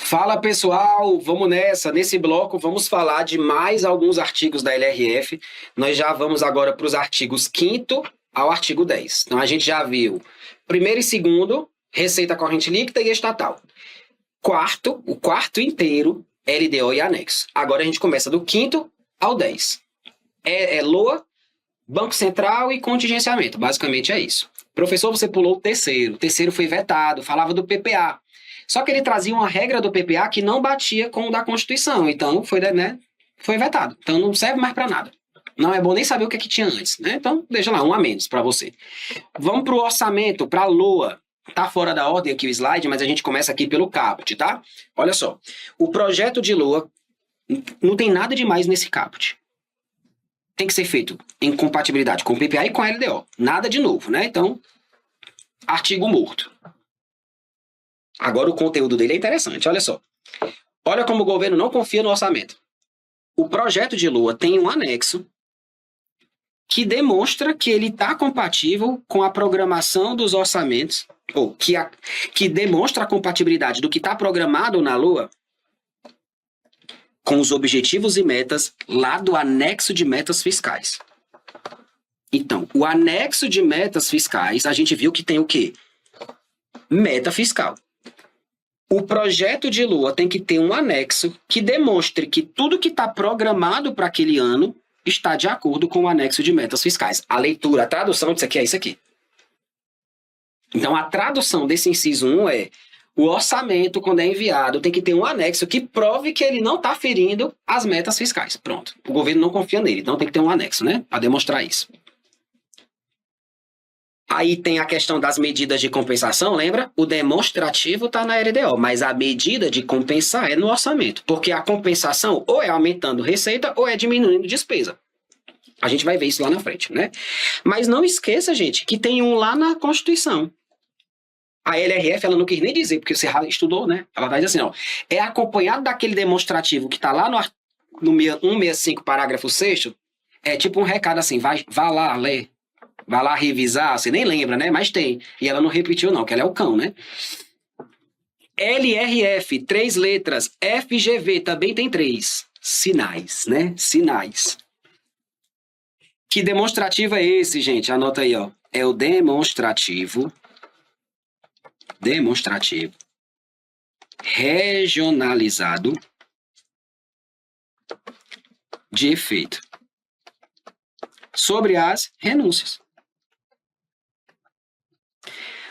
Fala pessoal, vamos nessa. Nesse bloco vamos falar de mais alguns artigos da LRF. Nós já vamos agora para os artigos 5º ao artigo 10. Então a gente já viu primeiro e segundo, receita corrente líquida e estatal. O quarto inteiro, LDO e anexo. Agora a gente começa do 5º ao 10. LOA, Banco Central e contingenciamento. Basicamente é isso. Professor, você pulou o terceiro. O terceiro foi vetado, falava do PPA. Só que ele trazia uma regra do PPA que não batia com o da Constituição. Então, foi vetado. Então, não serve mais para nada. Não é bom nem saber o que tinha antes, né? Então, deixa lá, um a menos para você. Vamos para o orçamento, para a LOA. Tá fora da ordem aqui o slide, mas a gente começa aqui pelo caput, tá? Olha só. O projeto de LOA não tem nada demais nesse caput. Tem que ser feito em compatibilidade com o PPA e com a LDO. Nada de novo, né? Então, artigo morto. Agora o conteúdo dele é interessante, olha só. Olha como o governo não confia no orçamento. O projeto de LOA tem um anexo que demonstra que ele está compatível com a programação dos orçamentos, ou que demonstra a compatibilidade do que está programado na LOA com os objetivos e metas lá do anexo de metas fiscais. Então, o anexo de metas fiscais, a gente viu que tem o quê? Meta fiscal. O projeto de LOA tem que ter um anexo que demonstre que tudo que está programado para aquele ano está de acordo com o anexo de metas fiscais. A leitura, a tradução disso aqui é isso aqui. Então, a tradução desse inciso 1 é: o orçamento, quando é enviado, tem que ter um anexo que prove que ele não está ferindo as metas fiscais. Pronto. O governo não confia nele, então tem que ter um anexo, né? Para demonstrar isso. Aí tem a questão das medidas de compensação, lembra? O demonstrativo está na LDO, mas a medida de compensar é no orçamento, porque a compensação ou é aumentando receita ou é diminuindo despesa. A gente vai ver isso lá na frente, né? Mas não esqueça, gente, que tem um lá na Constituição. A LRF, ela não quis nem dizer, porque você estudou, né? Ela vai dizer assim, ó, é acompanhado daquele demonstrativo que está lá no 165, parágrafo 6º, é tipo um recado assim, vá lá ler. Vai lá revisar, você nem lembra, né? Mas tem. E ela não repetiu, não, que ela é o cão, né? LRF, 3 letras. FGV, também tem 3. Sinais, né? Sinais. Que demonstrativo é esse, gente? Anota aí, ó. É o demonstrativo. Demonstrativo. Regionalizado de efeito. Sobre as renúncias.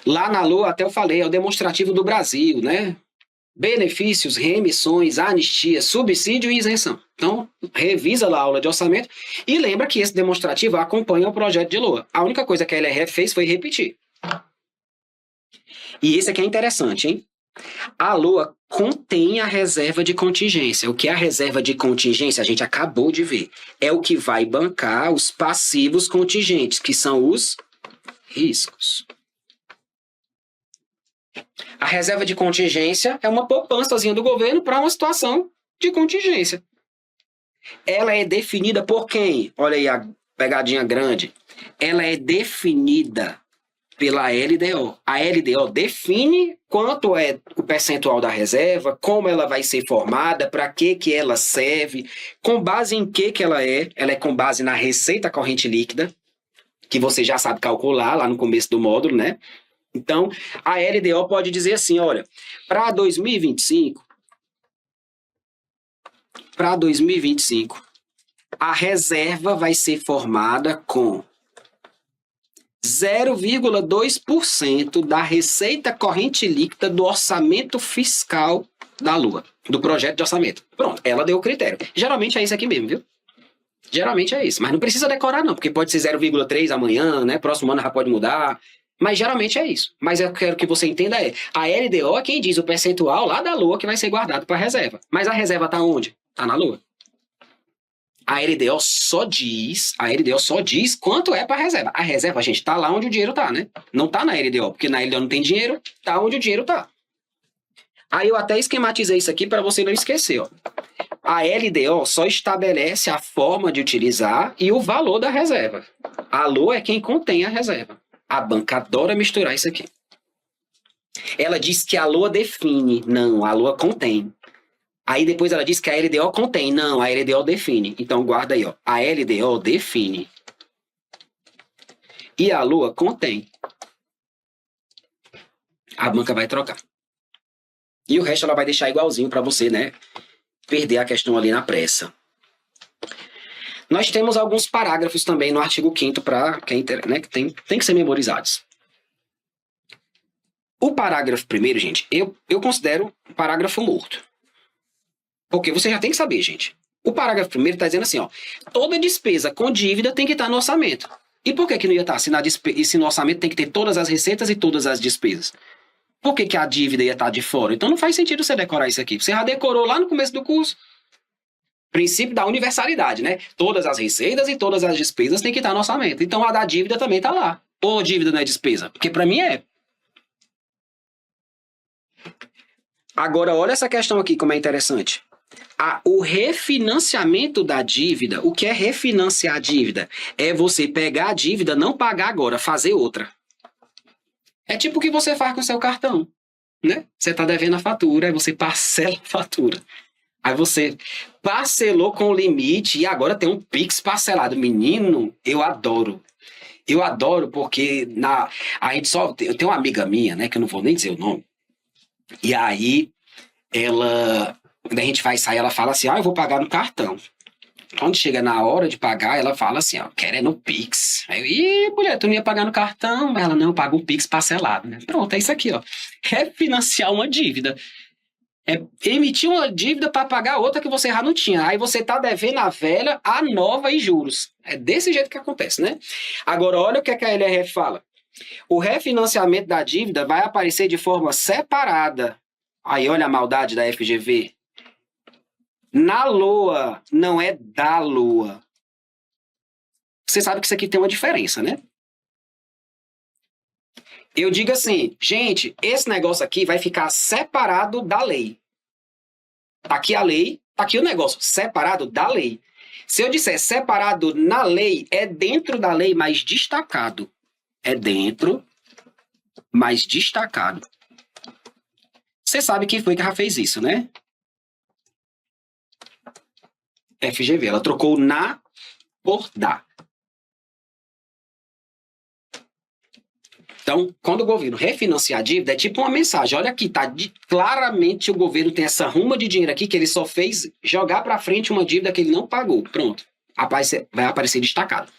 Lá na LOA, até eu falei, é o demonstrativo do Brasil, né? Benefícios, remissões, anistia, subsídio e isenção. Então, revisa lá a aula de orçamento e lembra que esse demonstrativo acompanha o projeto de LOA. A única coisa que a LRF fez foi repetir. E esse aqui é interessante, hein? A LOA contém a reserva de contingência. O que é a reserva de contingência? A gente acabou de ver. É o que vai bancar os passivos contingentes, que são os riscos. A reserva de contingência é uma poupançazinha do governo para uma situação de contingência. Ela é definida por quem? Olha aí a pegadinha grande. Ela é definida pela LDO. A LDO define quanto é o percentual da reserva, como ela vai ser formada, para que ela serve, com base em que ela é. Ela é com base na receita corrente líquida, que você já sabe calcular lá no começo do módulo, né? Então, a LDO pode dizer assim, olha, para 2025, a reserva vai ser formada com 0,2% da receita corrente líquida do orçamento fiscal da LOA, do projeto de orçamento. Pronto, ela deu o critério. Geralmente é isso aqui mesmo, viu? Geralmente é isso, mas não precisa decorar não, porque pode ser 0,3 amanhã, né? Próximo ano já pode mudar. Mas geralmente é isso. Mas eu quero que você entenda a LDO é quem diz o percentual lá da LOA que vai ser guardado para a reserva. Mas a reserva está onde? Está na LOA. A LDO só diz quanto é para a reserva. A reserva, gente, está lá onde o dinheiro está, né? Não está na LDO, porque na LDO não tem dinheiro, está onde o dinheiro está. Aí eu até esquematizei isso aqui para você não esquecer, ó. A LDO só estabelece a forma de utilizar e o valor da reserva. A LOA é quem contém a reserva. A banca adora misturar isso aqui. Ela diz que a LOA define. Não, a LOA contém. Aí depois ela diz que a LDO contém. Não, a LDO define. Então guarda aí, ó. A LDO define. E a LOA contém. A banca vai trocar. E o resto ela vai deixar igualzinho para você, né? Perder a questão ali na pressa. Nós temos alguns parágrafos também no artigo 5º para quem, né, que tem que ser memorizados. O parágrafo primeiro, gente, eu considero um parágrafo morto. Porque você já tem que saber, gente. O parágrafo primeiro está dizendo assim, ó, toda despesa com dívida tem que estar no orçamento. E por que não ia estar? Se no orçamento tem que ter todas as receitas e todas as despesas. Por que a dívida ia estar de fora? Então não faz sentido você decorar isso aqui. Você já decorou lá no começo do curso. Princípio da universalidade, né? Todas as receitas e todas as despesas tem que estar no orçamento. Então a da dívida também está lá. Ou dívida não é despesa? Porque para mim é. Agora olha essa questão aqui como é interessante. O refinanciamento da dívida, o que é refinanciar a dívida? É você pegar a dívida, não pagar agora, fazer outra. É tipo o que você faz com o seu cartão, né? Você está devendo a fatura, aí você parcela a fatura. Aí você parcelou com o limite e agora tem um Pix parcelado. Menino, eu adoro. Eu adoro porque a gente eu tenho uma amiga minha, né, que eu não vou nem dizer o nome. E aí quando a gente vai sair, ela fala assim, eu vou pagar no cartão. Quando chega na hora de pagar, ela fala assim, querendo Pix. Aí eu, mulher, tu não ia pagar no cartão? Mas ela, não, eu pago um Pix parcelado, né? Pronto, é isso aqui, ó. Refinanciar uma dívida. É emitir uma dívida para pagar outra que você já não tinha. Aí você tá devendo a velha, a nova e juros. É desse jeito que acontece, né? Agora, olha o que a LRF fala. O refinanciamento da dívida vai aparecer de forma separada. Aí, olha a maldade da FGV. Na LOA, não é da LOA. Você sabe que isso aqui tem uma diferença, né? Eu digo assim, gente, esse negócio aqui vai ficar separado da lei. Tá aqui a lei, tá aqui o negócio, separado da lei. Se eu disser separado na lei, é dentro da lei, mas destacado. É dentro, mas destacado. Você sabe quem foi que já fez isso, né? FGV, ela trocou na por da. Então, quando o governo refinancia a dívida, é tipo uma mensagem. Olha aqui, tá claramente o governo tem essa ruma de dinheiro aqui que ele só fez jogar para frente uma dívida que ele não pagou. Pronto. Vai aparecer destacado.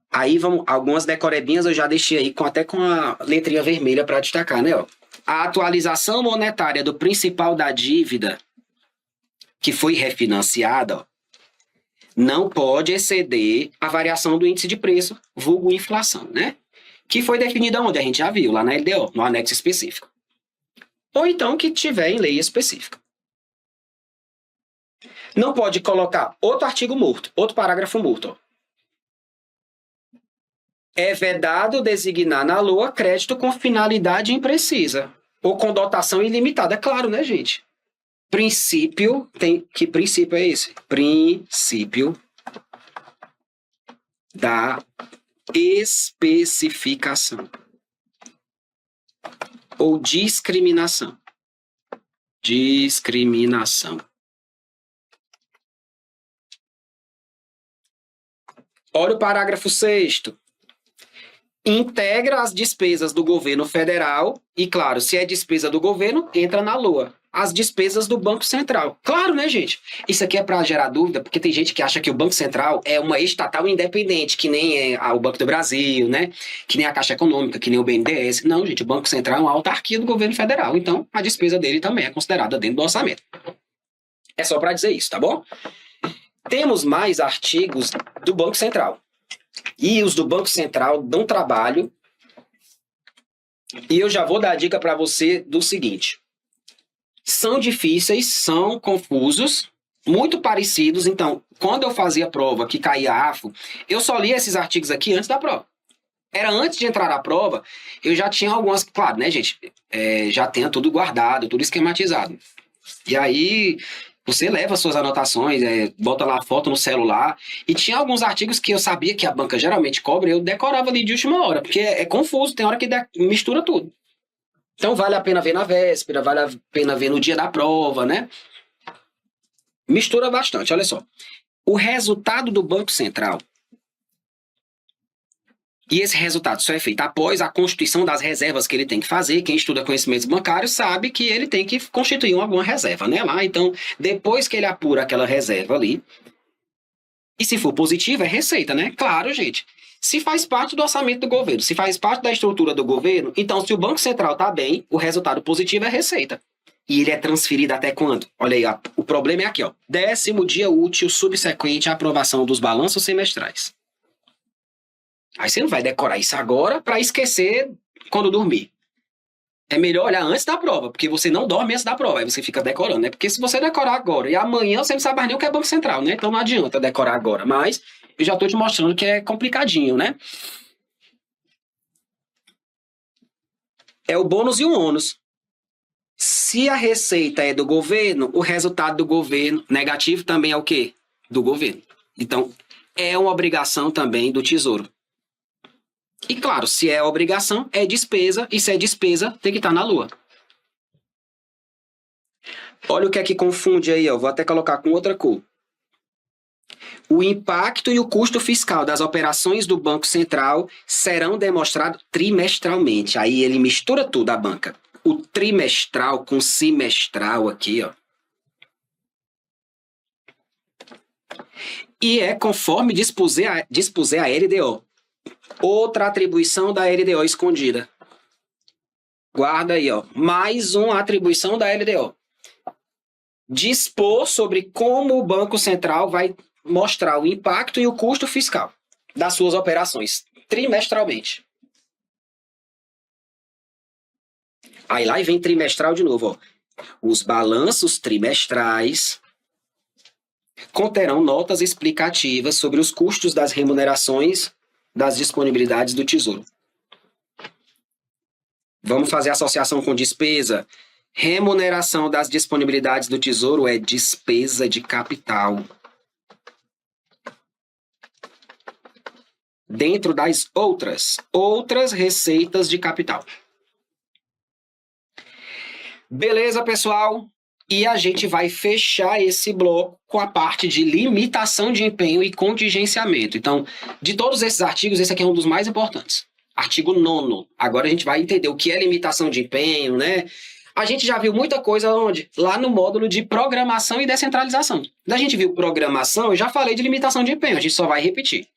Aí vamos, algumas decorebinhas eu já deixei aí até com a letrinha vermelha para destacar, né? Ó. A atualização monetária do principal da dívida que foi refinanciada, ó, não pode exceder a variação do índice de preço, vulgo inflação, né? Que foi definida onde? A gente já viu, lá na LDO, no anexo específico. Ou então que tiver em lei específica. Não pode colocar outro artigo morto, outro parágrafo morto. Ó. É vedado designar na LOA crédito com finalidade imprecisa ou com dotação ilimitada. É claro, né, gente? Princípio, que princípio é esse? Princípio da especificação ou discriminação. Discriminação. Olha o parágrafo 6º. Integra as despesas do governo federal e, claro, se é despesa do governo, entra na LOA. As despesas do Banco Central. Claro, né, gente? Isso aqui é para gerar dúvida, porque tem gente que acha que o Banco Central é uma estatal independente, que nem é o Banco do Brasil, né? Que nem a Caixa Econômica, que nem o BNDES. Não, gente, o Banco Central é uma autarquia do governo federal. Então, a despesa dele também é considerada dentro do orçamento. É só para dizer isso, tá bom? Temos mais artigos do Banco Central. E os do Banco Central dão trabalho. E eu já vou dar a dica para você do seguinte. São difíceis, são confusos, muito parecidos. Então, quando eu fazia prova que caía AFO, eu só lia esses artigos aqui antes da prova. Era antes de entrar na prova, eu já tinha algumas... Claro, né, gente? Já tinha tudo guardado, tudo esquematizado. E aí, Você leva suas anotações, bota lá a foto no celular. E tinha alguns artigos que eu sabia que a banca geralmente cobra, eu decorava ali de última hora, porque é confuso, tem hora que mistura tudo. Então vale a pena ver na véspera, vale a pena ver no dia da prova, né? Mistura bastante, olha só. O resultado do Banco Central, e esse resultado só é feito após a constituição das reservas que ele tem que fazer. Quem estuda conhecimentos bancários sabe que ele tem que constituir alguma reserva, né? Lá, então, depois que ele apura aquela reserva ali, e se for positiva, é receita, né? Claro, gente. Se faz parte do orçamento do governo, se faz parte da estrutura do governo, então se o Banco Central está bem, o resultado positivo é receita. E ele é transferido até quando? Olha aí, o problema é aqui, ó. 10º dia útil subsequente à aprovação dos balanços semestrais. Aí você não vai decorar isso agora para esquecer quando dormir. É melhor olhar antes da prova, porque você não dorme antes da prova, aí você fica decorando, né? Porque se você decorar agora e amanhã você não sabe mais nem o que é Banco Central, né? Então não adianta decorar agora, mas eu já estou te mostrando que é complicadinho, né? É o bônus e o ônus. Se a receita é do governo, o resultado do governo negativo também é o quê? Do governo. Então, é uma obrigação também do Tesouro. E claro, se é obrigação, é despesa, e se é despesa, tem que estar na lua. Olha o que é que confunde aí, ó. Vou até colocar com outra cor. O impacto e o custo fiscal das operações do Banco Central serão demonstrados trimestralmente. Aí ele mistura tudo, a banca. O trimestral com semestral aqui, ó. E é conforme dispuser a LDO. Outra atribuição da LDO escondida. Guarda aí, ó. Mais uma atribuição da LDO. Dispor sobre como o Banco Central vai mostrar o impacto e o custo fiscal das suas operações, trimestralmente. Aí lá e vem trimestral de novo, ó. Os balanços trimestrais conterão notas explicativas sobre os custos das remunerações das disponibilidades do Tesouro. Vamos fazer associação com despesa. Remuneração das disponibilidades do Tesouro é despesa de capital. Dentro das outras receitas de capital. Beleza, pessoal? E a gente vai fechar esse bloco com a parte de limitação de empenho e contingenciamento. Então, de todos esses artigos, esse aqui é um dos mais importantes. Artigo 9º. Agora a gente vai entender o que é limitação de empenho, né? A gente já viu muita coisa onde? Lá no módulo de programação e descentralização. Da gente viu programação, eu já falei de limitação de empenho, a gente só vai repetir.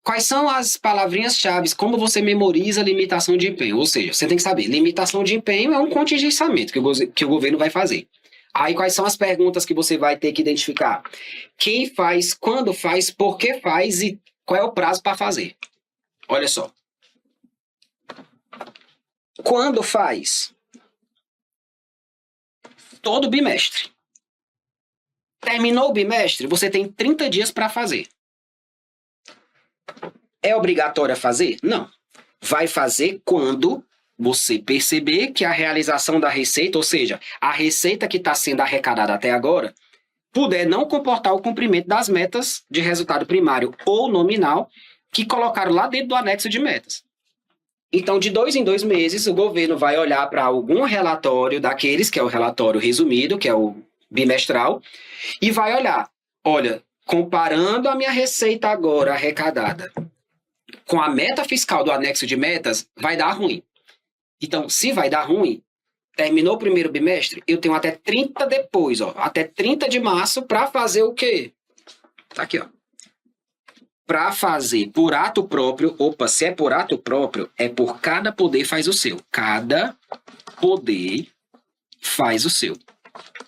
Quais são as palavrinhas-chave? Como você memoriza limitação de empenho? Ou seja, você tem que saber, limitação de empenho é um contingenciamento que o governo vai fazer. Aí quais são as perguntas que você vai ter que identificar? Quem faz, quando faz, por que faz e qual é o prazo para fazer? Olha só. Quando faz? Todo bimestre. Terminou o bimestre, você tem 30 dias para fazer. É obrigatório fazer? Não. Vai fazer quando você perceber que a realização da receita, ou seja, a receita que está sendo arrecadada até agora, puder não comportar o cumprimento das metas de resultado primário ou nominal que colocaram lá dentro do anexo de metas. Então, de 2 em 2 meses, o governo vai olhar para algum relatório daqueles, que é o relatório resumido, que é o bimestral, e vai olhar, olha, comparando a minha receita agora arrecadada com a meta fiscal do anexo de metas, vai dar ruim. Então, se vai dar ruim, terminou o primeiro bimestre, eu tenho até 30 depois, ó, até 30 de março para fazer o quê? Tá aqui, ó. Para fazer por ato próprio, se é por ato próprio, é por cada poder faz o seu. Cada poder faz o seu.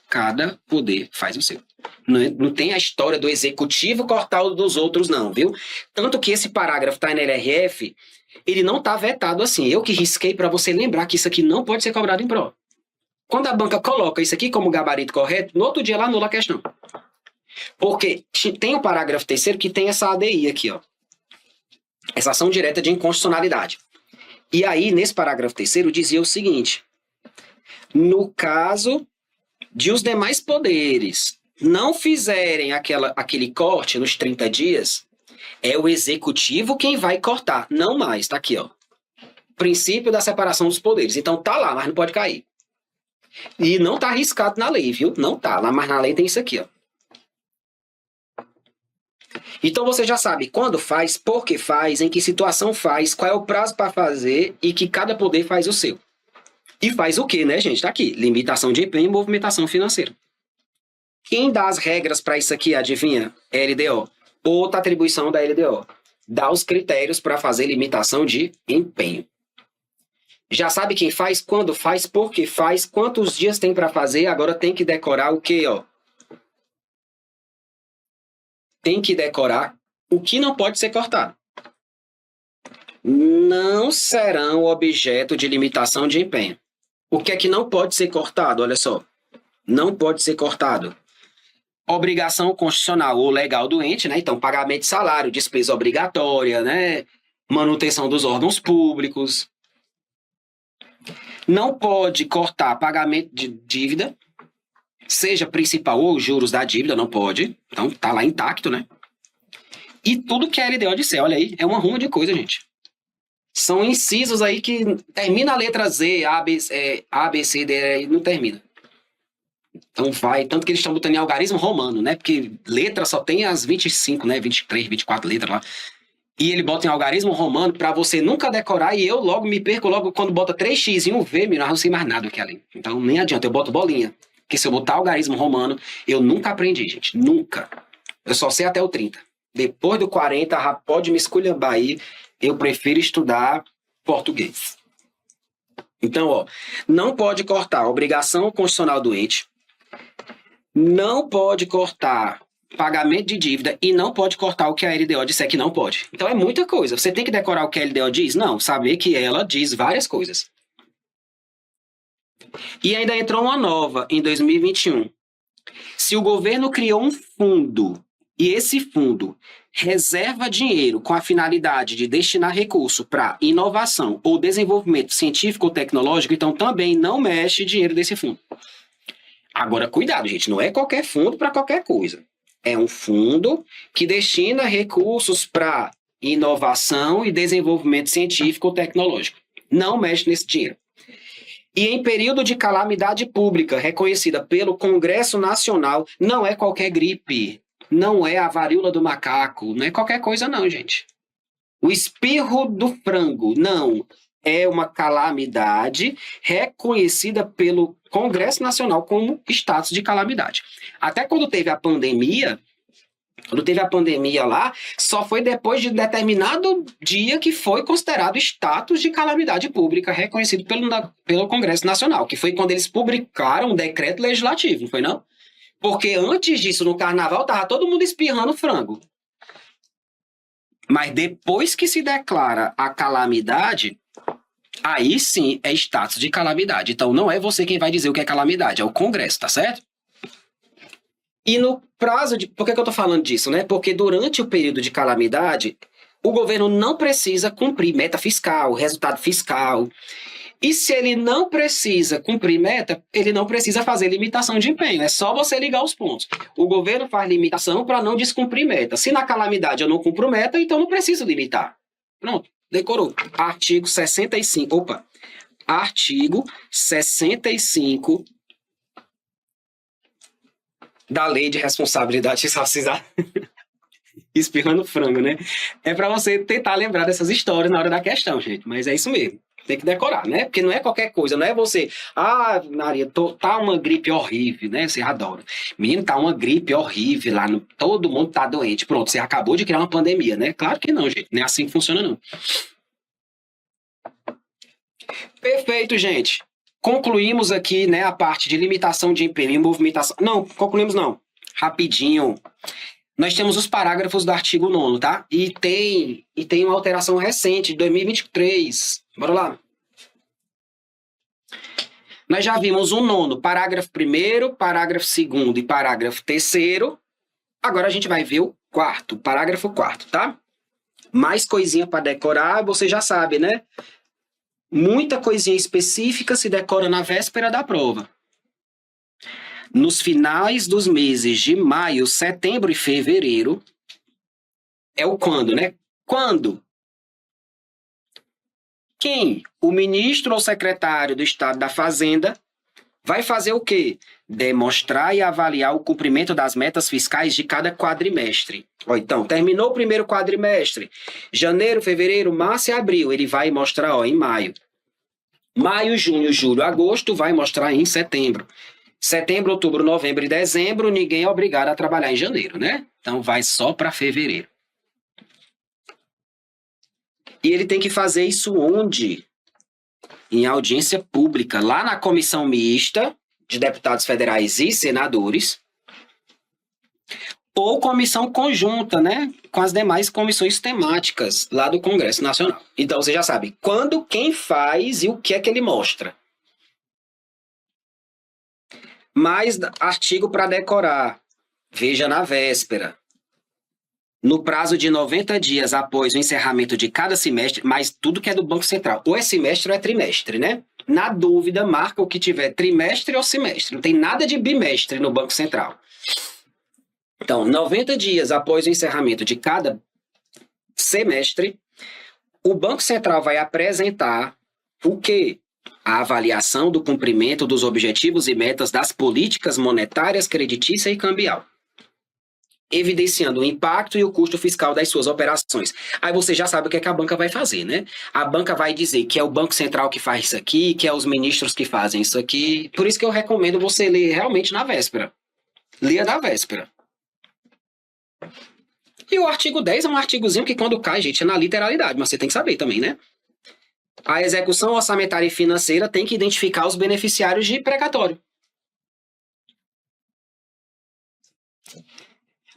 Cada poder faz o seu. Não tem a história do executivo cortar o dos outros, não, viu? Tanto que esse parágrafo está na LRF, ele não está vetado assim. Eu que risquei para você lembrar que isso aqui não pode ser cobrado em prova. Quando a banca coloca isso aqui como gabarito correto, no outro dia ela anula a questão. Porque tem o parágrafo 3º que tem essa ADI aqui, ó. Essa ação direta de inconstitucionalidade. E aí, nesse parágrafo 3º, dizia o seguinte: no caso de os demais poderes não fizerem aquele corte nos 30 dias, é o executivo quem vai cortar, não mais. Tá aqui, ó. Princípio da separação dos poderes. Então tá lá, mas não pode cair. E não tá arriscado na lei, viu? Não tá, mas na lei tem isso aqui, ó. Então você já sabe quando faz, por que faz, em que situação faz, qual é o prazo para fazer e que cada poder faz o seu. E faz o quê, né, gente? Tá aqui, limitação de empenho e movimentação financeira. Quem dá as regras para isso aqui, adivinha? LDO. Outra atribuição da LDO. Dá os critérios para fazer limitação de empenho. Já sabe quem faz, quando faz, por que faz, quantos dias tem para fazer, agora tem que decorar o quê, ó? Tem que decorar o que não pode ser cortado. Não serão objeto de limitação de empenho. O que é que não pode ser cortado? Olha só. Não pode ser cortado. Obrigação constitucional ou legal do ente, né? Então, pagamento de salário, despesa obrigatória, né? Manutenção dos órgãos públicos. Não pode cortar pagamento de dívida, seja principal ou juros da dívida, não pode. Então, tá lá intacto, né? E tudo que a LDO disser, olha aí, é uma ruma de coisa, gente. São incisos aí que termina a letra Z, A, B, C, D, e não termina. Então vai, tanto que eles estão botando em algarismo romano, né? Porque letra só tem as 25, né? 23, 24 letras lá. E ele bota em algarismo romano para você nunca decorar e eu logo me perco logo quando bota 3x e um V, eu não sei mais nada aqui além. Então nem adianta, eu boto bolinha. Porque se eu botar algarismo romano, eu nunca aprendi, gente. Nunca. Eu só sei até o 30. Depois do 40, já pode me esculhambar aí. Eu prefiro estudar português. Então, ó, não pode cortar obrigação constitucional do ente, não pode cortar pagamento de dívida e não pode cortar o que a LDO disser que não pode. Então é muita coisa. Você tem que decorar o que a LDO diz? Não, saber que ela diz várias coisas. E ainda entrou uma nova em 2021. Se o governo criou um fundo e esse fundo reserva dinheiro com a finalidade de destinar recurso para inovação ou desenvolvimento científico ou tecnológico, então também não mexe dinheiro desse fundo. Agora, cuidado, gente, não é qualquer fundo para qualquer coisa. É um fundo que destina recursos para inovação e desenvolvimento científico ou tecnológico. Não mexe nesse dinheiro. E em período de calamidade pública reconhecida pelo Congresso Nacional, não é qualquer gripe, não é a varíola do macaco, não é qualquer coisa não, gente. O espirro do frango, não. É uma calamidade reconhecida pelo Congresso Nacional como status de calamidade. Até quando teve a pandemia lá, só foi depois de determinado dia que foi considerado status de calamidade pública reconhecido pelo Congresso Nacional, que foi quando eles publicaram um decreto legislativo, não foi não? Porque antes disso, no carnaval, tava todo mundo espirrando frango. Mas depois que se declara a calamidade, aí sim é status de calamidade. Então não é você quem vai dizer o que é calamidade, é o Congresso, tá certo? E no prazo de... Por que eu tô falando disso, né? Porque durante o período de calamidade, o governo não precisa cumprir meta fiscal, resultado fiscal. E se ele não precisa cumprir meta, ele não precisa fazer limitação de empenho. É só você ligar os pontos. O governo faz limitação para não descumprir meta. Se na calamidade eu não cumpro meta, então não preciso limitar. Pronto, decorou. Artigo 65. Opa. Artigo 65 da Lei de Responsabilidade Social. Espirrando frango, né? É para você tentar lembrar dessas histórias na hora da questão, gente. Mas é isso mesmo. Tem que decorar, né? Porque não é qualquer coisa, não é você... Ah, Maria, tá uma gripe horrível, né? Você adora. Menino, tá uma gripe horrível lá, todo mundo tá doente. Pronto, você acabou de criar uma pandemia, né? Claro que não, gente. Não é assim que funciona, não. Perfeito, gente. Concluímos aqui, né, a parte de limitação de empenho e movimentação. Não, concluímos não. Rapidinho. Nós temos os parágrafos do artigo 9º, tá? E tem uma alteração recente, de 2023. Bora lá. Nós já vimos o 9º, parágrafo 1º, parágrafo 2º e parágrafo 3º. Agora a gente vai ver o 4º, parágrafo 4º, tá? Mais coisinha para decorar, você já sabe, né? Muita coisinha específica se decora na véspera da prova. nos finais dos meses de maio, setembro e fevereiro, é o quando, né? Quando? Quem? O ministro ou secretário do Estado da Fazenda vai fazer o quê? Demonstrar e avaliar o cumprimento das metas fiscais de cada quadrimestre. Então, terminou o primeiro quadrimestre, janeiro, fevereiro, março e abril, ele vai mostrar em maio. Maio, junho, julho, agosto, vai mostrar em setembro. Setembro, outubro, novembro e dezembro, ninguém é obrigado a trabalhar em janeiro, né? Então, vai só para fevereiro. E ele tem que fazer isso onde? Em audiência pública, lá na comissão mista de deputados federais e senadores, ou comissão conjunta, né, com as demais comissões temáticas lá do Congresso Nacional. Então, você já sabe quando, quem faz e o que é que ele mostra. Mais artigo para decorar. Veja na véspera. No prazo de 90 dias após o encerramento de cada semestre, mas tudo que é do Banco Central. Ou é semestre ou é trimestre, né? Na dúvida, marca o que tiver trimestre ou semestre. Não tem nada de bimestre no Banco Central. Então, 90 dias após o encerramento de cada semestre, o Banco Central vai apresentar o quê? A avaliação do cumprimento dos objetivos e metas das políticas monetárias, creditícia e cambial, evidenciando o impacto e o custo fiscal das suas operações. Aí você já sabe o que é que a banca vai fazer, né? A banca vai dizer que é o Banco Central que faz isso aqui, que é os ministros que fazem isso aqui. Por isso que eu recomendo você ler realmente na véspera. Leia na véspera. E o artigo 10 é um artigozinho que quando cai, gente, é na literalidade, mas você tem que saber também, né? A execução orçamentária e financeira tem que identificar os beneficiários de precatório.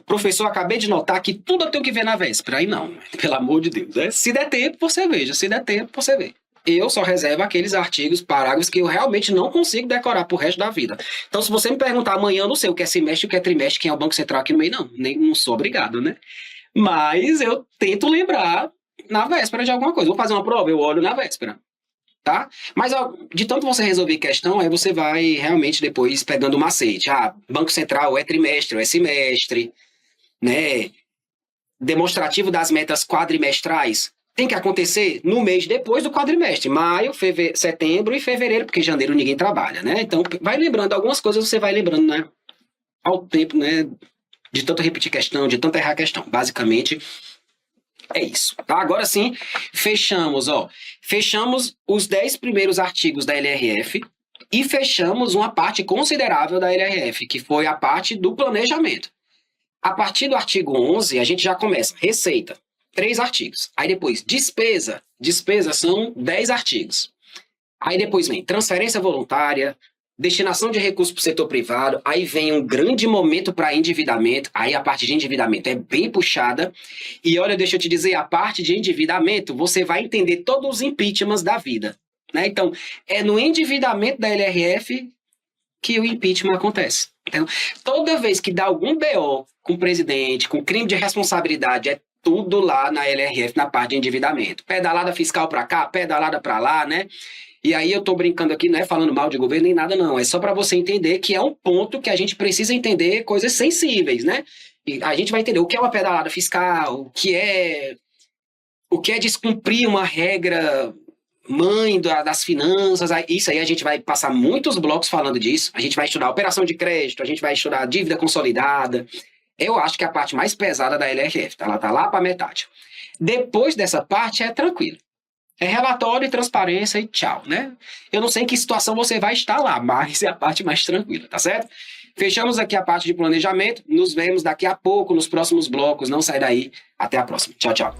Professor, acabei de notar que tudo eu tenho que ver na véspera. Aí não, pelo amor de Deus. Né? Se der tempo, você veja. Se der tempo, você vê. Eu só reservo aqueles artigos, parágrafos que eu realmente não consigo decorar pro resto da vida. Então, se você me perguntar amanhã, eu não sei o que é semestre, o que é trimestre, quem é o Banco Central aqui no meio, não sou obrigado, né? Mas eu tento lembrar na véspera de alguma coisa. Vou fazer uma prova, eu olho na véspera. Tá? Mas ó, de tanto você resolver questão, aí você vai realmente depois pegando o macete. Ah, Banco Central é trimestre ou é semestre, né? Demonstrativo das metas quadrimestrais tem que acontecer no mês depois do quadrimestre, maio, setembro e fevereiro, porque em janeiro ninguém trabalha, né? Então vai lembrando algumas coisas, você vai lembrando, né? Ao tempo, né? De tanto repetir questão, de tanto errar questão. Basicamente é isso. Tá? Agora sim, fechamos, ó. Fechamos os 10 primeiros artigos da LRF e fechamos uma parte considerável da LRF, que foi a parte do planejamento. A partir do artigo 11, a gente já começa receita, 3 artigos. Aí depois despesa, despesa são 10 artigos. Aí depois vem transferência voluntária, destinação de recursos para o setor privado, aí vem um grande momento para endividamento, aí a parte de endividamento é bem puxada. E olha, deixa eu te dizer, a parte de endividamento, você vai entender todos os impeachments da vida. Né? Então, é no endividamento da LRF que o impeachment acontece. Então, toda vez que dá algum BO com o presidente, com crime de responsabilidade, é tudo lá na LRF, na parte de endividamento. Pedalada fiscal para cá, pedalada para lá, né? E aí eu tô brincando aqui, não é falando mal de governo nem nada, não. É só para você entender que é um ponto que a gente precisa entender coisas sensíveis, né? E a gente vai entender o que é uma pedalada fiscal, o que é descumprir uma regra mãe das finanças. Isso aí a gente vai passar muitos blocos falando disso. A gente vai estudar operação de crédito, a gente vai estudar dívida consolidada. Eu acho que é a parte mais pesada da LRF, ela tá lá para metade. Depois dessa parte é tranquilo. É relatório e transparência e tchau, né? Eu não sei em que situação você vai estar lá, mas é a parte mais tranquila, tá certo? Fechamos aqui a parte de planejamento. Nos vemos daqui a pouco nos próximos blocos. Não sai daí. Até a próxima. Tchau, tchau.